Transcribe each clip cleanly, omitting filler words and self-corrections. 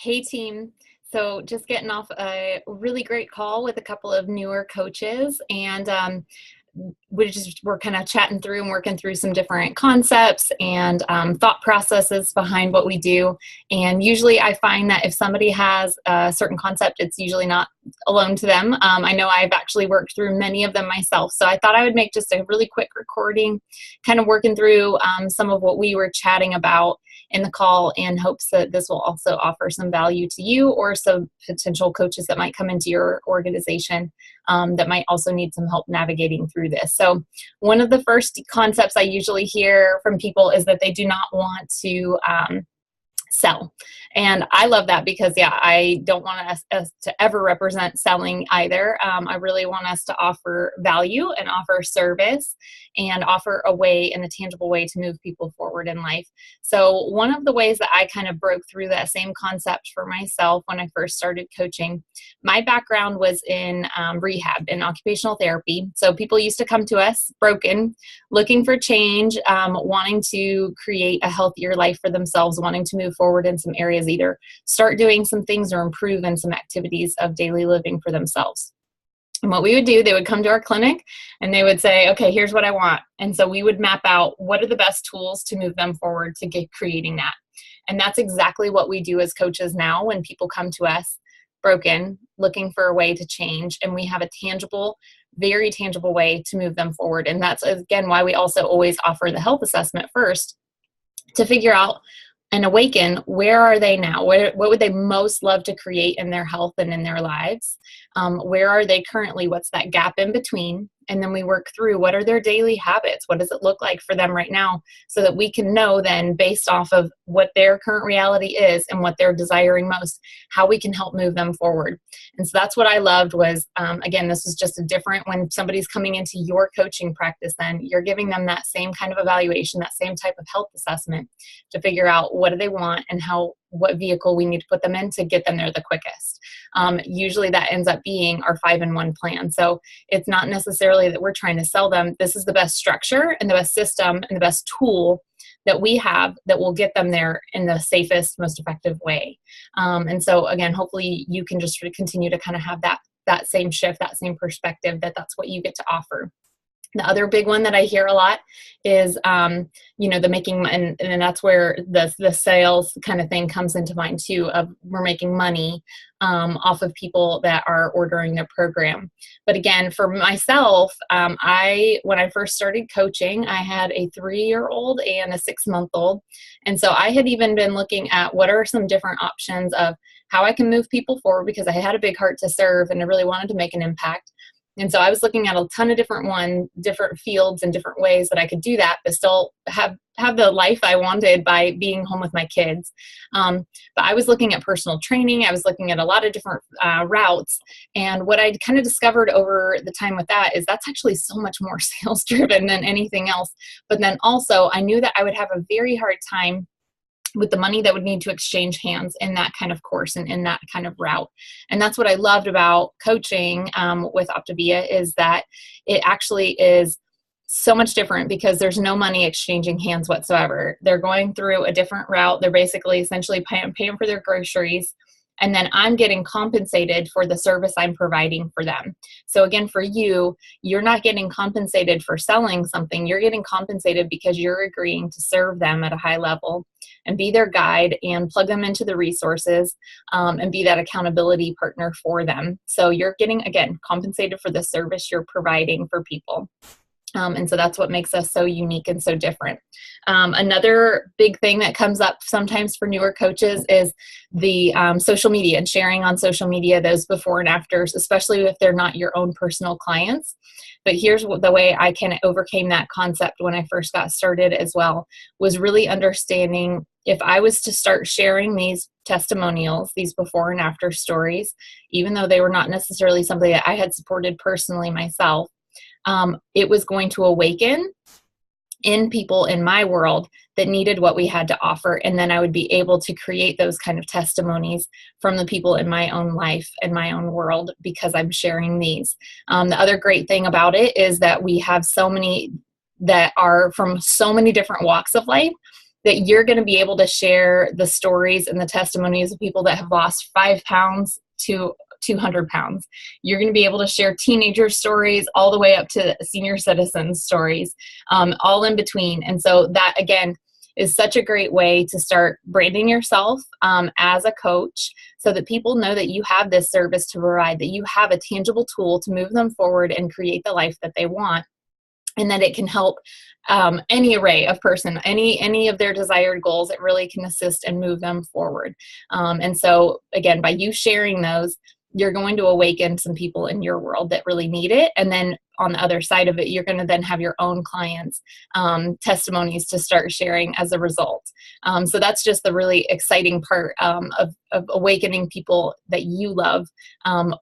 Hey team. So just getting off a really great call with a couple of newer coaches, and we're kind of chatting through and working through some different concepts and thought processes behind what we do. And usually I find that if somebody has a certain concept, it's usually not alone to them. I know I've actually worked through many of them myself. So I thought I would make just a really quick recording, kind of working through some of what we were chatting about in the call, in hopes that this will also offer some value to you or some potential coaches that might come into your organization that might also need some help navigating through this. So one of the first concepts I usually hear from people is that they do not want to sell. And I love that because, I don't want us to ever represent selling either. I really want us to offer value and offer service and offer a way, in a tangible way, to move people forward in life. So one of the ways that I kind of broke through that same concept for myself when I first started coaching, my background was in rehab and occupational therapy. So people used to come to us broken, looking for change, wanting to create a healthier life for themselves, wanting to move forward in some areas, either start doing some things or improve in some activities of daily living for themselves. And what we would do, they would come to our clinic and they would say, okay, here's what I want. And so we would map out what are the best tools to move them forward to get creating that. And that's exactly what we do as coaches now when people come to us broken, looking for a way to change. And we have a tangible, very tangible way to move them forward. And that's, again, why we also always offer the health assessment first, to figure out and awaken, where are they now? What would they most love to create in their health and in their lives? Where are they currently? What's that gap in between? And then we work through, what are their daily habits? What does it look like for them right now? So that we can know then, based off of what their current reality is and what they're desiring most, how we can help move them forward. And so that's what I loved was, again, this was just a different, when somebody's coming into your coaching practice, then you're giving them that same kind of evaluation, that same type of health assessment to figure out what do they want and what vehicle we need to put them in to get them there the quickest. Usually that ends up being our 5-in-1 plan. So it's not necessarily that we're trying to sell them. This is the best structure and the best system and the best tool that we have that will get them there in the safest, most effective way. And so again, hopefully you can just continue to kind of have that same shift, that same perspective, that's what you get to offer. The other big one that I hear a lot is, the making, and that's where the sales kind of thing comes into mind too, of we're making money off of people that are ordering their program. But again, for myself, when I first started coaching, I had a 3-year-old and a 6-month-old. And so I had even been looking at what are some different options of how I can move people forward, because I had a big heart to serve and I really wanted to make an impact. And so I was looking at a ton of different fields and different ways that I could do that, but still have the life I wanted by being home with my kids. But I was looking at personal training. I was looking at a lot of different routes. And what I kind of discovered over the time with that is that's actually so much more sales driven than anything else. But then also I knew that I would have a very hard time with the money that would need to exchange hands in that kind of course and in that kind of route. And that's what I loved about coaching with Optavia, is that it actually is so much different, because there's no money exchanging hands whatsoever. They're going through a different route. They're basically essentially paying for their groceries. And then I'm getting compensated for the service I'm providing for them. So again, for you, you're not getting compensated for selling something. You're getting compensated because you're agreeing to serve them at a high level and be their guide and plug them into the resources and be that accountability partner for them. So you're getting, again, compensated for the service you're providing for people. And so that's what makes us so unique and so different. Another big thing that comes up sometimes for newer coaches is the social media and sharing on social media, those before and afters, especially if they're not your own personal clients. But here's the way I kind of overcame that concept when I first got started as well, was really understanding if I was to start sharing these testimonials, these before and after stories, even though they were not necessarily something that I had supported personally myself, it was going to awaken in people in my world that needed what we had to offer. And then I would be able to create those kind of testimonies from the people in my own life and my own world, because I'm sharing these. The other great thing about it is that we have so many that are from so many different walks of life that you're going to be able to share the stories and the testimonies of people that have lost 5 pounds to 200 pounds. You're going to be able to share teenager stories all the way up to senior citizens stories, all in between. And so that, again, is such a great way to start branding yourself as a coach, so that people know that you have this service to provide, that you have a tangible tool to move them forward and create the life that they want, and that it can help any array of person, any of their desired goals. It really can assist and move them forward. And so again, by you sharing those, you're going to awaken some people in your world that really need it. And then on the other side of it, you're going to then have your own clients' testimonies to start sharing as a result. So that's just the really exciting part of awakening people that you love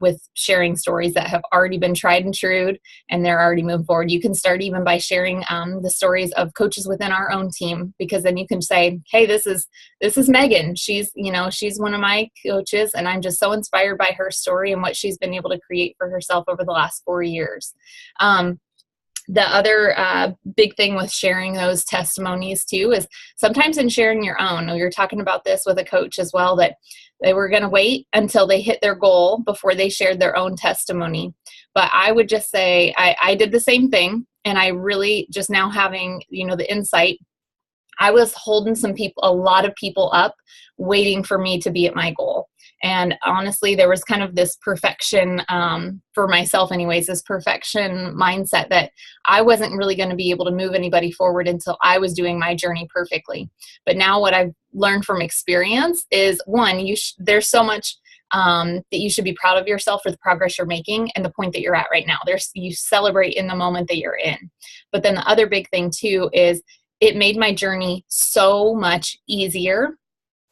with sharing stories that have already been tried and true, and they're already moving forward. You can start even by sharing the stories of coaches within our own team, because then you can say, hey, this is Megan. She's one of my coaches, and I'm just so inspired by her story and what she's been able to create for herself over the last 4 years. The other big thing with sharing those testimonies too is sometimes in sharing your own. We were talking about this with a coach as well, that they were going to wait until they hit their goal before they shared their own testimony. But I would just say I did the same thing, and I really just now having, the insight, I was holding a lot of people up waiting for me to be at my goal. And honestly, there was kind of this perfection, for myself anyways, this perfection mindset that I wasn't really going to be able to move anybody forward until I was doing my journey perfectly. But now what I've learned from experience is, one, there's so much that you should be proud of yourself for the progress you're making and the point that you're at right now. You celebrate in the moment that you're in. But then the other big thing too is it made my journey so much easier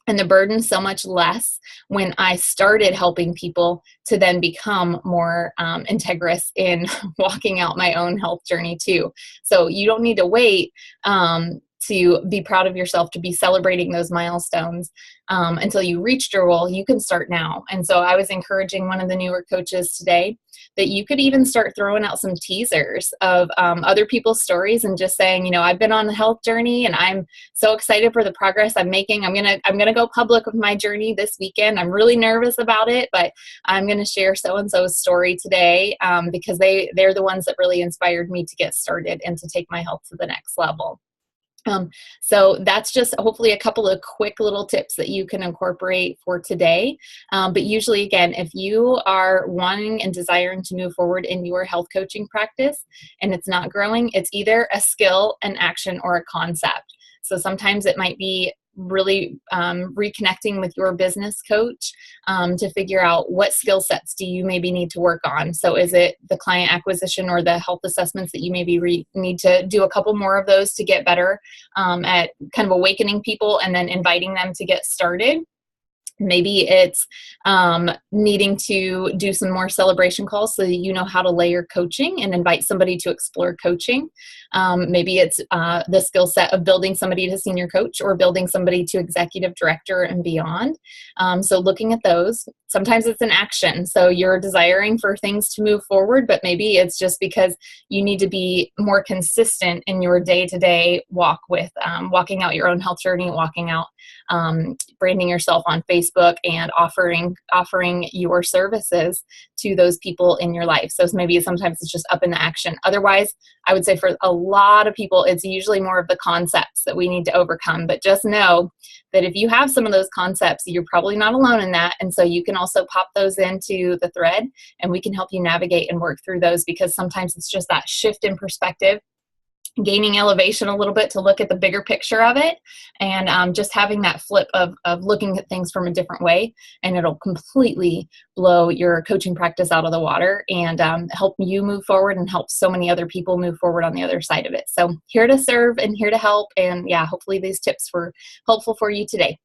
and the burden so much less when I started helping people to then become more integrous in walking out my own health journey too. So you don't need to wait to be proud of yourself, to be celebrating those milestones until you reached your goal. You can start now. And so I was encouraging one of the newer coaches today that you could even start throwing out some teasers of other people's stories and just saying, I've been on the health journey and I'm so excited for the progress I'm making. I'm gonna go public with my journey this weekend. I'm really nervous about it, but I'm gonna share so-and-so's story today because they're the ones that really inspired me to get started and to take my health to the next level. So that's just hopefully a couple of quick little tips that you can incorporate for today. But usually, again, if you are wanting and desiring to move forward in your health coaching practice and it's not growing, it's either a skill, an action, or a concept. So sometimes it might be really reconnecting with your business coach to figure out what skill sets do you maybe need to work on. So is it the client acquisition or the health assessments that you maybe need to do a couple more of those to get better at kind of awakening people and then inviting them to get started? Maybe it's needing to do some more celebration calls so that you know how to layer coaching and invite somebody to explore coaching. Maybe it's the skill set of building somebody to senior coach or building somebody to executive director and beyond. So looking at those, sometimes it's an action. So you're desiring for things to move forward, but maybe it's just because you need to be more consistent in your day-to-day walk with walking out your own health journey, walking out branding yourself on Facebook and offering your services to those people in your life. So maybe sometimes it's just up in the action. Otherwise, I would say for a lot of people, it's usually more of the concepts that we need to overcome. But just know that if you have some of those concepts, you're probably not alone in that. And so you can also pop those into the thread and we can help you navigate and work through those, because sometimes it's just that shift in perspective, gaining elevation a little bit to look at the bigger picture of it, and just having that flip of looking at things from a different way, and it'll completely blow your coaching practice out of the water and help you move forward and help so many other people move forward on the other side of it. So here to serve and here to help, and yeah, hopefully these tips were helpful for you today.